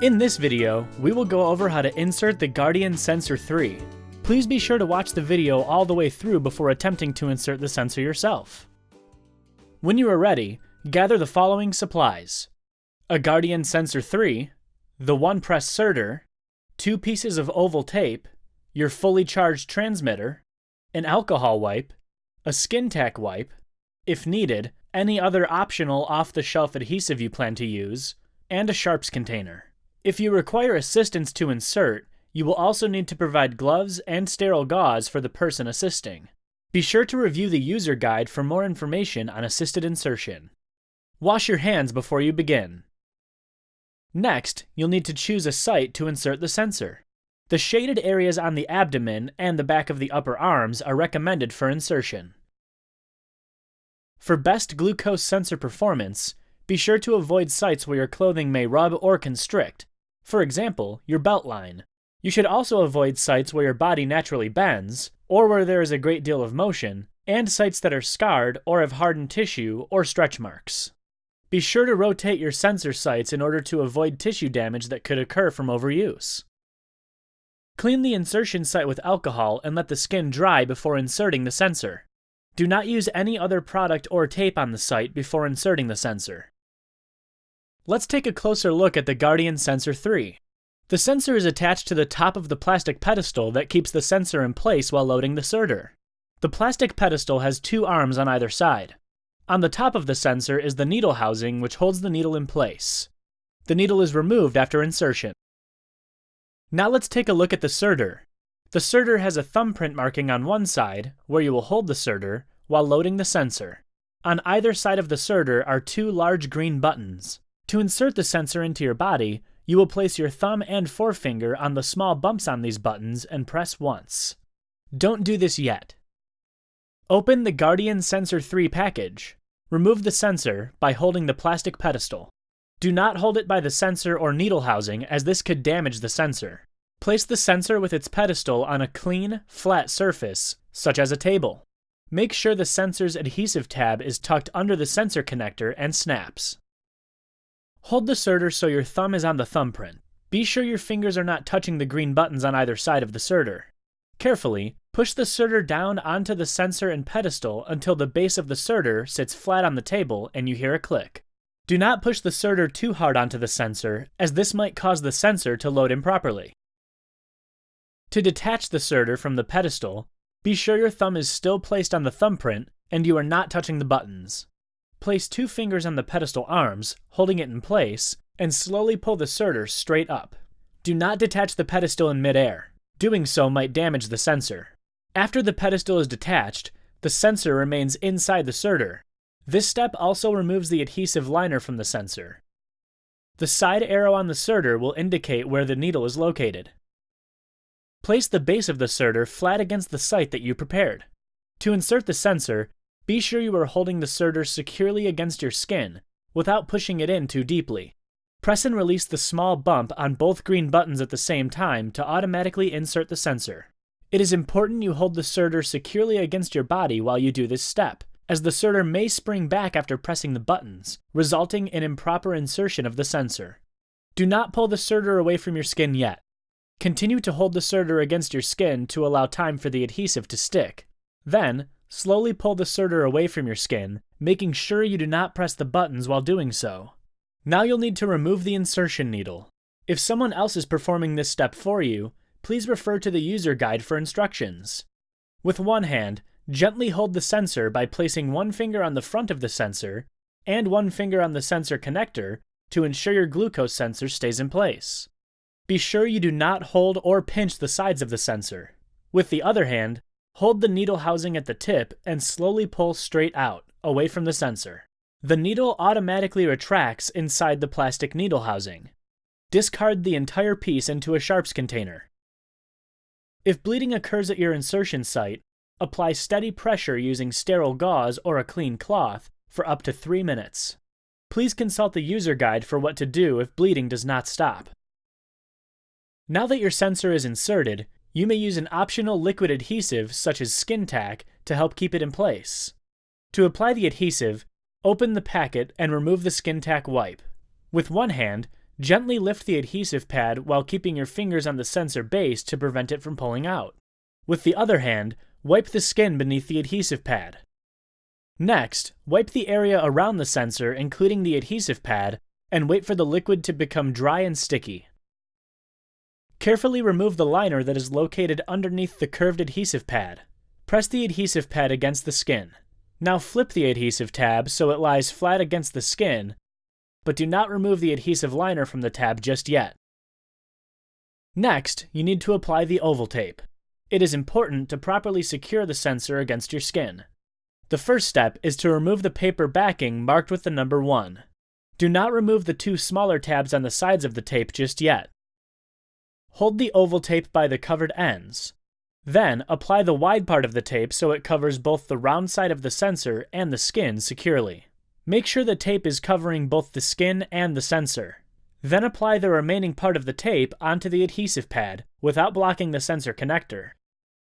In this video, we will go over how to insert the Guardian Sensor 3. Please be sure to watch the video all the way through before attempting to insert the sensor yourself. When you are ready, gather the following supplies: a Guardian Sensor 3, the 1-press inserter, 2 pieces of oval tape, your fully charged transmitter, an alcohol wipe, a skin tack wipe, if needed, any other optional off-the-shelf adhesive you plan to use, and a sharps container. If you require assistance to insert, you will also need to provide gloves and sterile gauze for the person assisting. Be sure to review the user guide for more information on assisted insertion. Wash your hands before you begin. Next, you'll need to choose a site to insert the sensor. The shaded areas on the abdomen and the back of the upper arms are recommended for insertion. For best glucose sensor performance, be sure to avoid sites where your clothing may rub or constrict. For example, your belt line. You should also avoid sites where your body naturally bends, or where there is a great deal of motion, and sites that are scarred or have hardened tissue or stretch marks. Be sure to rotate your sensor sites in order to avoid tissue damage that could occur from overuse. Clean the insertion site with alcohol and let the skin dry before inserting the sensor. Do not use any other product or tape on the site before inserting the sensor. Let's take a closer look at the Guardian Sensor 3. The sensor is attached to the top of the plastic pedestal that keeps the sensor in place while loading the inserter. The plastic pedestal has 2 arms on either side. On the top of the sensor is the needle housing, which holds the needle in place. The needle is removed after insertion. Now let's take a look at the inserter. The inserter has a thumbprint marking on one side, where you will hold the inserter, while loading the sensor. On either side of the inserter are 2 large green buttons. To insert the sensor into your body, you will place your thumb and forefinger on the small bumps on these buttons and press once. Don't do this yet. Open the Guardian Sensor 3 package. Remove the sensor by holding the plastic pedestal. Do not hold it by the sensor or needle housing, as this could damage the sensor. Place the sensor with its pedestal on a clean, flat surface, such as a table. Make sure the sensor's adhesive tab is tucked under the sensor connector and snaps. Hold the inserter so your thumb is on the thumbprint. Be sure your fingers are not touching the green buttons on either side of the inserter. Carefully, push the inserter down onto the sensor and pedestal until the base of the inserter sits flat on the table and you hear a click. Do not push the inserter too hard onto the sensor, as this might cause the sensor to load improperly. To detach the inserter from the pedestal, be sure your thumb is still placed on the thumbprint and you are not touching the buttons. Place 2 fingers on the pedestal arms, holding it in place, and slowly pull the inserter straight up. Do not detach the pedestal in midair. Doing so might damage the sensor. After the pedestal is detached, the sensor remains inside the inserter. This step also removes the adhesive liner from the sensor. The side arrow on the inserter will indicate where the needle is located. Place the base of the inserter flat against the site that you prepared. To insert the sensor, be sure you are holding the inserter securely against your skin, without pushing it in too deeply. Press and release the small bump on both green buttons at the same time to automatically insert the sensor. It is important you hold the inserter securely against your body while you do this step, as the inserter may spring back after pressing the buttons, resulting in improper insertion of the sensor. Do not pull the inserter away from your skin yet. Continue to hold the inserter against your skin to allow time for the adhesive to stick. Then, slowly pull the inserter away from your skin, making sure you do not press the buttons while doing so. Now you'll need to remove the insertion needle. If someone else is performing this step for you, please refer to the user guide for instructions. With one hand, gently hold the sensor by placing one finger on the front of the sensor and one finger on the sensor connector to ensure your glucose sensor stays in place. Be sure you do not hold or pinch the sides of the sensor. With the other hand, hold the needle housing at the tip and slowly pull straight out, away from the sensor. The needle automatically retracts inside the plastic needle housing. Discard the entire piece into a sharps container. If bleeding occurs at your insertion site, apply steady pressure using sterile gauze or a clean cloth for up to 3 minutes. Please consult the user guide for what to do if bleeding does not stop. Now that your sensor is inserted, you may use an optional liquid adhesive such as skin tack to help keep it in place. To apply the adhesive, open the packet and remove the skin tack wipe. With one hand, Gently lift the adhesive pad while keeping your fingers on the sensor base to prevent it from pulling out. With the other hand, wipe the skin beneath the adhesive pad. Next, wipe the area around the sensor, including the adhesive pad, and wait for the liquid to become dry and sticky. Carefully remove the liner that is located underneath the curved adhesive pad. Press the adhesive pad against the skin. Now flip the adhesive tab so it lies flat against the skin, but do not remove the adhesive liner from the tab just yet. Next, you need to apply the oval tape. It is important to properly secure the sensor against your skin. The first step is to remove the paper backing marked with the number 1. Do not remove the 2 smaller tabs on the sides of the tape just yet. Hold the oval tape by the covered ends. Then, apply the wide part of the tape so it covers both the round side of the sensor and the skin securely. Make sure the tape is covering both the skin and the sensor. Then apply the remaining part of the tape onto the adhesive pad without blocking the sensor connector.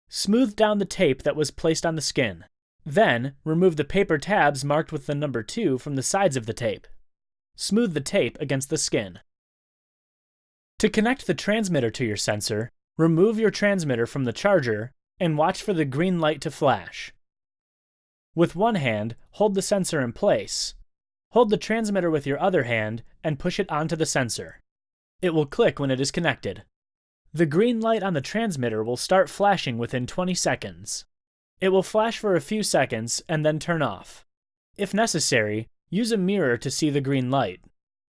Smooth down the tape that was placed on the skin. Then, remove the paper tabs marked with the number 2 from the sides of the tape. Smooth the tape against the skin. To connect the transmitter to your sensor, remove your transmitter from the charger and watch for the green light to flash. With one hand, hold the sensor in place. Hold the transmitter with your other hand and push it onto the sensor. It will click when it is connected. The green light on the transmitter will start flashing within 20 seconds. It will flash for a few seconds and then turn off. If necessary, use a mirror to see the green light.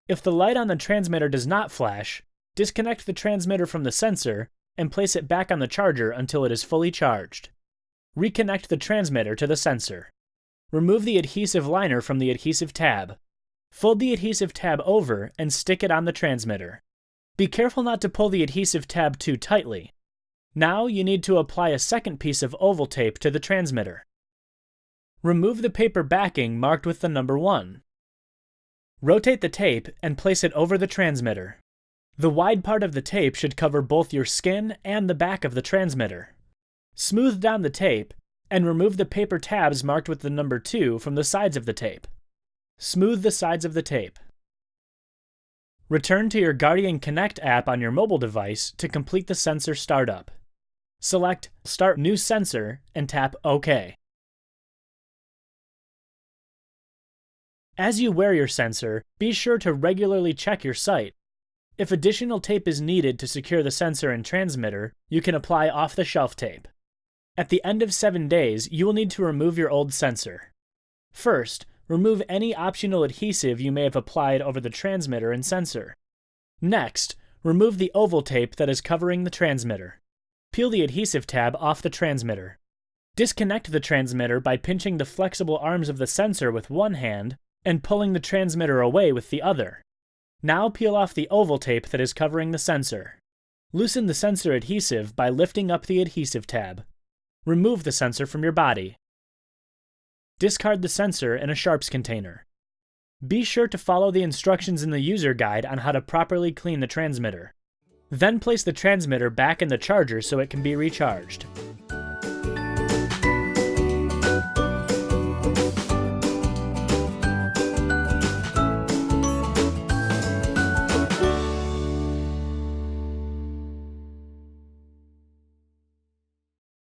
If the light on the transmitter does not flash, disconnect the transmitter from the sensor and place it back on the charger until it is fully charged. Reconnect the transmitter to the sensor. Remove the adhesive liner from the adhesive tab. Fold the adhesive tab over and stick it on the transmitter. Be careful not to pull the adhesive tab too tightly. Now you need to apply a second piece of oval tape to the transmitter. Remove the paper backing marked with the number 1. Rotate the tape and place it over the transmitter. The wide part of the tape should cover both your skin and the back of the transmitter. Smooth down the tape and remove the paper tabs marked with the number 2 from the sides of the tape. Smooth the sides of the tape. Return to your Guardian Connect app on your mobile device to complete the sensor startup. Select Start New Sensor and tap OK. As you wear your sensor, be sure to regularly check your site. If additional tape is needed to secure the sensor and transmitter, you can apply off-the-shelf tape. At the end of 7 days, you will need to remove your old sensor. First, remove any optional adhesive you may have applied over the transmitter and sensor. Next, remove the oval tape that is covering the transmitter. Peel the adhesive tab off the transmitter. Disconnect the transmitter by pinching the flexible arms of the sensor with one hand and pulling the transmitter away with the other. Now peel off the oval tape that is covering the sensor. Loosen the sensor adhesive by lifting up the adhesive tab. Remove the sensor from your body. Discard the sensor in a sharps container. Be sure to follow the instructions in the user guide on how to properly clean the transmitter. Then place the transmitter back in the charger so it can be recharged.